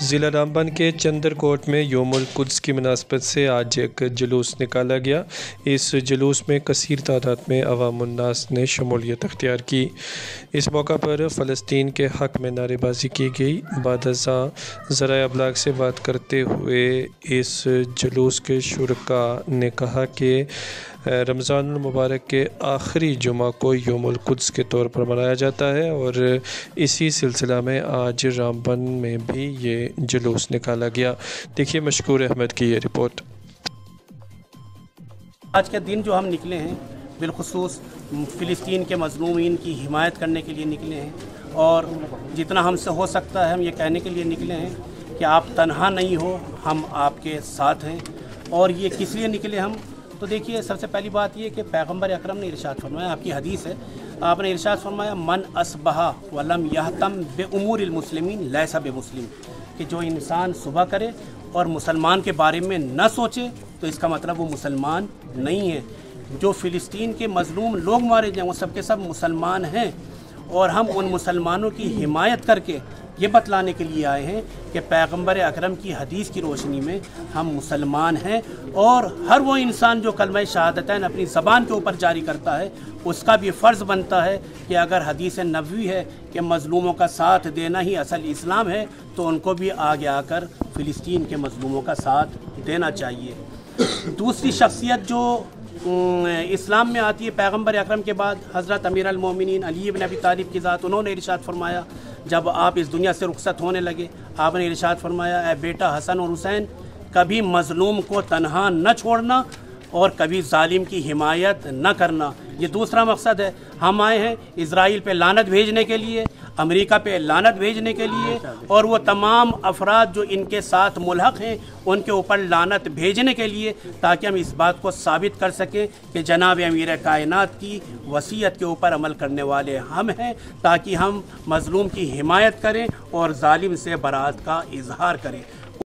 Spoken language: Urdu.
ضلع رامبن کے چندر کوٹ میں یوم القدس کی مناسبت سے آج ایک جلوس نکالا گیا۔ اس جلوس میں کثیر تعداد میں عوام الناس نے شمولیت اختیار کی۔ اس موقع پر فلسطین کے حق میں نعرے بازی کی گئی۔ بعد ازاں ذرائع ابلاغ سے بات کرتے ہوئے اس جلوس کے شرکاء نے کہا کہ رمضان المبارک کے آخری جمعہ کو یوم القدس کے طور پر منایا جاتا ہے اور اسی سلسلہ میں آج رامبن میں بھی یہ جلوس نکالا گیا۔ دیکھیے مشکور احمد کی یہ رپورٹ۔ آج کے دن جو ہم نکلے ہیں بالخصوص فلسطین کے مظلومین کی حمایت کرنے کے لیے نکلے ہیں، اور جتنا ہم سے ہو سکتا ہے ہم یہ کہنے کے لیے نکلے ہیں کہ آپ تنہا نہیں ہو، ہم آپ کے ساتھ ہیں۔ اور یہ کس لیے نکلے ہم؟ تو دیکھیے، سب سے پہلی بات یہ کہ پیغمبر اکرم نے ارشاد فرمایا، آپ کی حدیث ہے، آپ نے ارشاد فرمایا من اصبح ولم یہتم بامور المسلمین لیس بمسلم، کہ جو انسان صبح کرے اور مسلمان کے بارے میں نہ سوچے تو اس کا مطلب وہ مسلمان نہیں ہے۔ جو فلسطین کے مظلوم لوگ مارے جائیں وہ سب کے سب مسلمان ہیں، اور ہم ان مسلمانوں کی حمایت کر کے یہ بتلانے کے لیے آئے ہیں کہ پیغمبر اکرم کی حدیث کی روشنی میں ہم مسلمان ہیں، اور ہر وہ انسان جو کلمہ شہادتین اپنی زبان کے اوپر جاری کرتا ہے اس کا بھی فرض بنتا ہے کہ اگر حدیث نبوی ہے کہ مظلوموں کا ساتھ دینا ہی اصل اسلام ہے تو ان کو بھی آگے آ کر فلسطین کے مظلوموں کا ساتھ دینا چاہیے۔ دوسری شخصیت جو اسلام میں آتی ہے پیغمبر اکرم کے بعد، حضرت امیر المومنین علی بن ابی طالب کی ذات، انہوں نے ارشاد فرمایا جب آپ اس دنیا سے رخصت ہونے لگے، آپ نے ارشاد فرمایا اے بیٹا حسن اور حسین، کبھی مظلوم کو تنہا نہ چھوڑنا اور کبھی ظالم کی حمایت نہ کرنا۔ یہ دوسرا مقصد ہے۔ ہم آئے ہیں اسرائیل پہ لعنت بھیجنے کے لیے، امریکہ پہ لعنت بھیجنے کے لیے، اور وہ تمام افراد جو ان کے ساتھ ملحق ہیں ان کے اوپر لعنت بھیجنے کے لیے، تاکہ ہم اس بات کو ثابت کر سکیں کہ جناب امیر کائنات کی وصیت کے اوپر عمل کرنے والے ہم ہیں، تاکہ ہم مظلوم کی حمایت کریں اور ظالم سے برات کا اظہار کریں۔